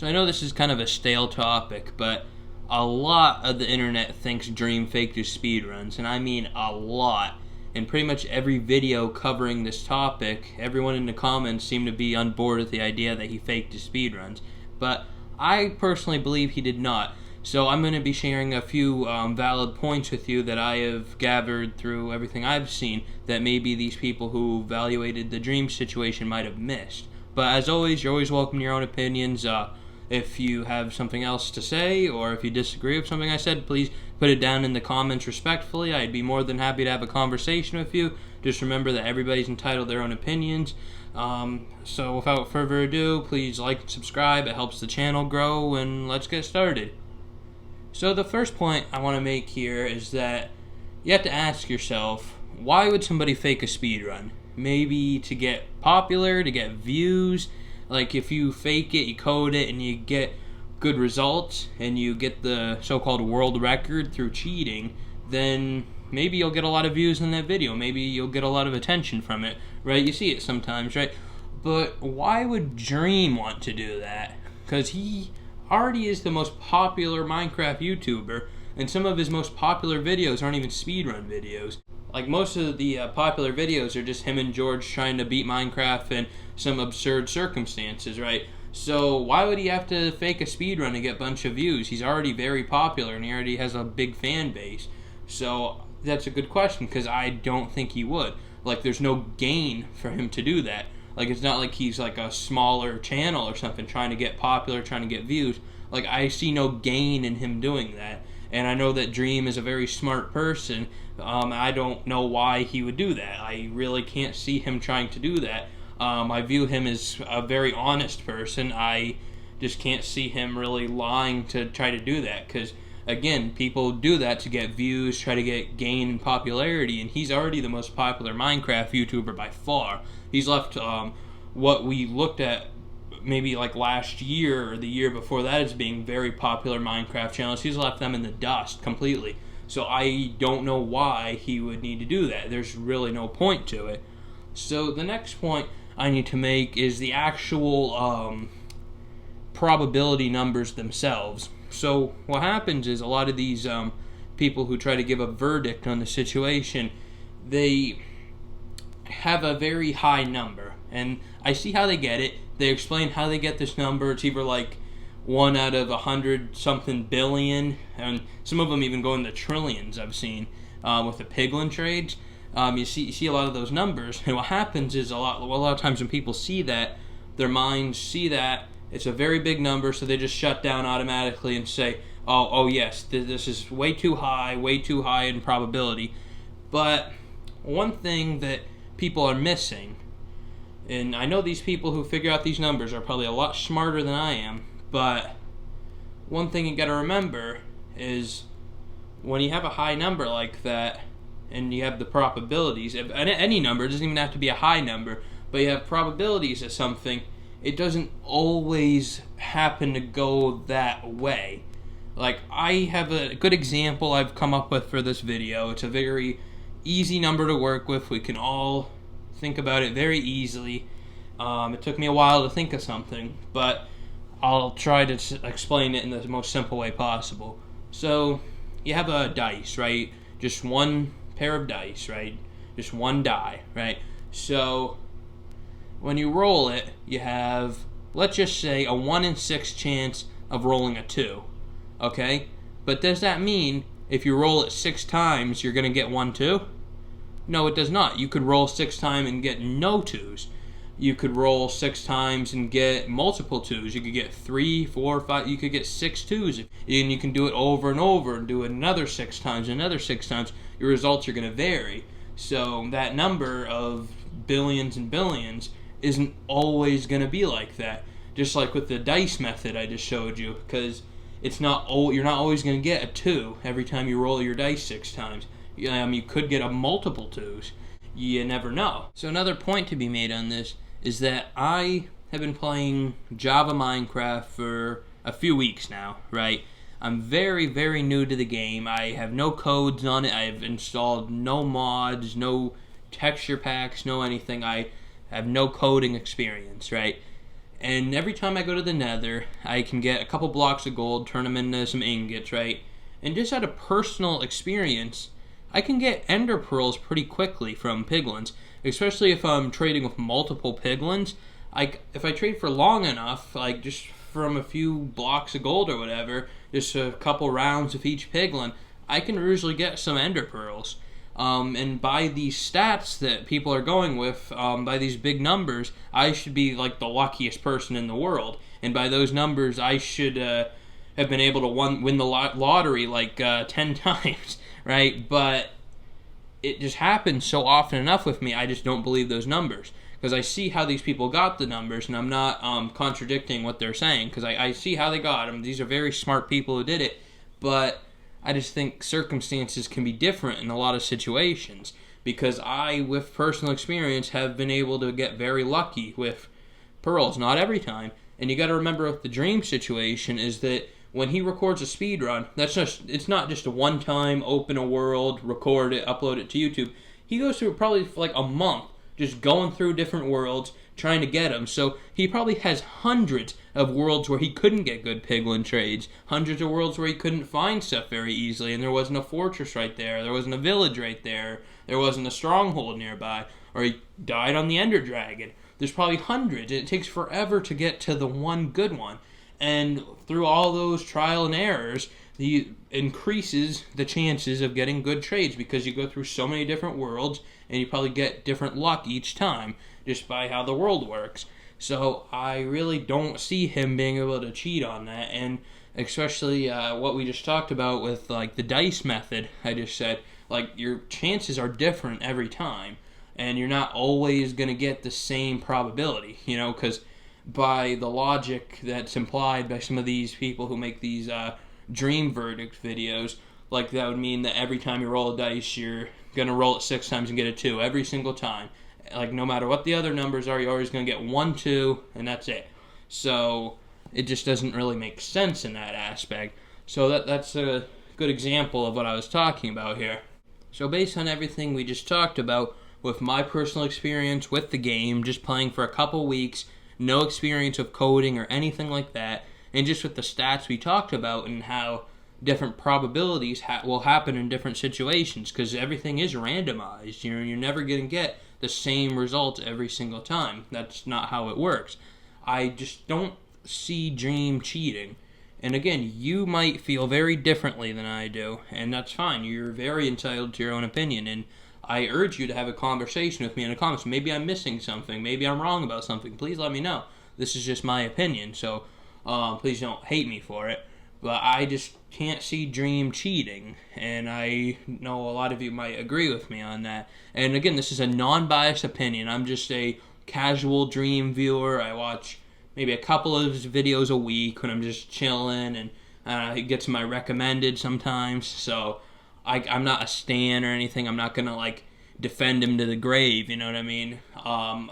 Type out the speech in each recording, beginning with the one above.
So I know this is kind of a stale topic, but a lot of the internet thinks Dream faked his speedruns, and I mean a lot. In pretty much every video covering this topic, everyone in the comments seemed to be on board with the idea that he faked his speedruns. But I personally believe he did not. So I'm going to be sharing a few valid points with you that I have gathered through everything I've seen that maybe these people who evaluated the Dream situation might have missed. But as always, you're always welcome to your own opinions. If you have something else to say, or if you disagree with something I said, please put it down in the comments respectfully. I'd be more than happy to have a conversation with you. Just remember that everybody's entitled to their own opinions. So without further ado, please like and subscribe. It helps the channel grow, and let's get started. So the first point I want to make here is that you have to ask yourself, why would somebody fake a speedrun? Maybe to get popular, to get views. Like if you fake it, you code it, and you get good results, and you get the so-called world record through cheating, then maybe you'll get a lot of views in that video. Maybe you'll get a lot of attention from it, right? You see it sometimes, right? But why would Dream want to do that? Because he already is the most popular Minecraft YouTuber, and some of his most popular videos aren't even speedrun videos. Like most of the popular videos are just him and George trying to beat Minecraft in some absurd circumstances, right? So why would he have to fake a speedrun to get a bunch of views? He's already very popular and he already has a big fan base. So that's a good question, because I don't think he would. Like there's no gain for him to do that. Like it's not like he's like a smaller channel or something trying to get popular, trying to get views. Like I see no gain in him doing that. And I know that Dream is a very smart person. I don't know why he would do that. I really can't see him trying to do that. I view him as a very honest person. I just can't see him really lying to try to do that. Because, again, people do that to get views, try to get gain popularity. And he's already the most popular Minecraft YouTuber by far. He's left what we looked at maybe like last year or the year before that as being very popular Minecraft channels. He's left them in the dust completely. So I don't know why he would need to do that. There's really no point to it. So the next point I need to make is the actual probability numbers themselves. So what happens is a lot of these people who try to give a verdict on the situation, they have a very high number. And I see how they get it. They explain how they get this number. It's either like 1 out of 100 something billion, and some of them even go in the trillions. I've seen with the piglin trades. You see a lot of those numbers, and what happens is a lot of times when people see that, their minds see that it's a very big number, so they just shut down automatically and say, oh yes, this is way too high in probability. But one thing that people are missing, and I know these people who figure out these numbers are probably a lot smarter than I am, but one thing you got to remember is when you have a high number like that and you have the probabilities, if any number, it doesn't even have to be a high number, but you have probabilities of something, it doesn't always happen to go that way. Like I have a good example I've come up with for this video. It's a very easy number to work with. We can all think about it very easily. It took me a while to think of something, but I'll try to explain it in the most simple way possible. So you have a dice, right? Just one pair of dice, right? Just one die, right? So when you roll it, you have, let's just say, a 1 in 6 chance of rolling a 2, okay? But does that mean if you roll it 6 times, you're going to get 1 2? No, it does not. You could roll 6 times and get no 2s. You could roll 6 times and get multiple 2s. You could get 3, 4, 5. You could get 6 2s. And you can do it over and over and do it another 6 times, another 6 times. Your results are going to vary. So that number of billions and billions isn't always going to be like that. Just like with the dice method I just showed you. Because you're not always going to get a 2 every time you roll your dice 6 times. You could get a multiple 2s. You never know. So another point to be made on this is that I have been playing Java Minecraft for a few weeks now, right? I'm very, very new to the game. I have no codes on it. I've installed no mods, no texture packs, no anything. I have no coding experience, right? And every time I go to the nether, I can get a couple blocks of gold, turn them into some ingots, right? And just out of personal experience, I can get ender pearls pretty quickly from piglins, especially if I'm trading with multiple piglins. If I trade for long enough, like just from a few blocks of gold or whatever, just a couple rounds of each piglin, I can usually get some ender pearls. And by these stats that people are going with, by these big numbers, I should be like the luckiest person in the world. And by those numbers, I should have been able to win the lottery like 10 times, right? But it just happens so often enough with me, I just don't believe those numbers. Because I see how these people got the numbers, and I'm not contradicting what they're saying, because I see how they got them. These are very smart people who did it, but I just think circumstances can be different in a lot of situations, because I, with personal experience, have been able to get very lucky with pearls. Not every time. And you got to remember with the Dream situation is that when he records a speed run, it's not just a one-time open a world, record it, upload it to YouTube. He goes through probably for like a month just going through different worlds, trying to get them. So he probably has hundreds of worlds where he couldn't get good piglin trades, hundreds of worlds where he couldn't find stuff very easily, and there wasn't a fortress right there wasn't a village right there wasn't a stronghold nearby, or he died on the Ender Dragon. There's probably hundreds, and it takes forever to get to the one good one. And through all those trial and errors, he increases the chances of getting good trades, because you go through so many different worlds and you probably get different luck each time just by how the world works. So I really don't see him being able to cheat on that, and especially what we just talked about with like the dice method. I just said, like, your chances are different every time, and you're not always going to get the same probability, because by the logic that's implied by some of these people who make these dream verdict videos, like that would mean that every time you roll a dice, you're going to roll it 6 times and get a 2 every single time. Like, no matter what the other numbers are, you're always going to get 1, 2, and that's it. So it just doesn't really make sense in that aspect. So that's a good example of what I was talking about here. So based on everything we just talked about, with my personal experience with the game, just playing for a couple weeks, no experience of coding or anything like that, and just with the stats we talked about and how different probabilities will happen in different situations, because everything is randomized. You're never going to get the same results every single time. That's not how it works. I just don't see Dream cheating. And again, you might feel very differently than I do, and that's fine. You're very entitled to your own opinion, and I urge you to have a conversation with me in the comments. Maybe I'm missing something. Maybe I'm wrong about something. Please let me know. This is just my opinion, so please don't hate me for it. But I just can't see Dream cheating, and I know a lot of you might agree with me on that. And again, this is a non-biased opinion. I'm just a casual Dream viewer. I watch maybe a couple of his videos a week when I'm just chilling, and he gets my recommended sometimes. So I'm not a stan or anything. I'm not gonna like defend him to the grave. You know what I mean?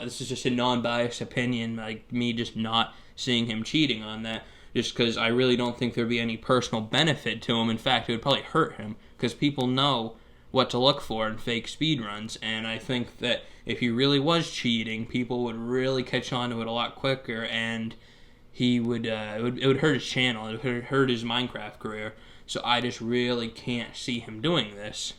This is just a non-biased opinion, like me just not seeing him cheating on that. Just because I really don't think there'd be any personal benefit to him. In fact, it would probably hurt him, because people know what to look for in fake speedruns, and I think that if he really was cheating, people would really catch on to it a lot quicker, and he would it would hurt his channel, it would hurt his Minecraft career. So I just really can't see him doing this.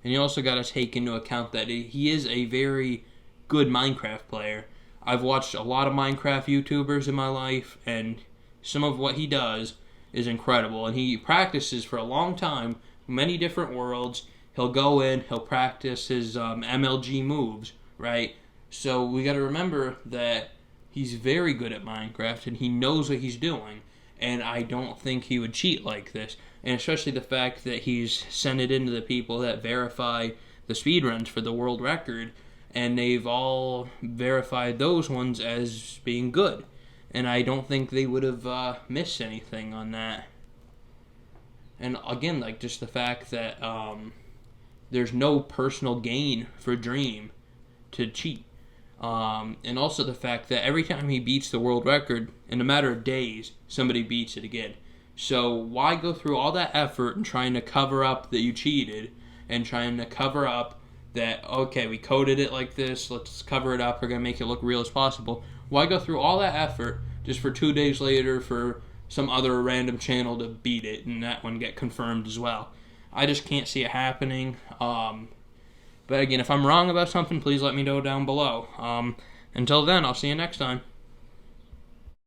And you also got to take into account that he is a very good Minecraft player. I've watched a lot of Minecraft YouTubers in my life, and some of what he does is incredible, and he practices for a long time, many different worlds. He'll go in, he'll practice his MLG moves, right? So we got to remember that he's very good at Minecraft, and he knows what he's doing, and I don't think he would cheat like this. And especially the fact that he's sent it into the people that verify the speedruns for the world record, and they've all verified those ones as being good. And I don't think they would have missed anything on that. And again, like, just the fact that there's no personal gain for Dream to cheat. And also the fact that every time he beats the world record, in a matter of days, somebody beats it again. So why go through all that effort and trying to cover up that you cheated, and trying to cover up that, okay, we coded it like this, let's cover it up, we're going to make it look real as possible, Why go through all that effort just for 2 days later for some other random channel to beat it and that one get confirmed as well? I just can't see it happening. But again, if I'm wrong about something, please let me know down below. Until then, I'll see you next time.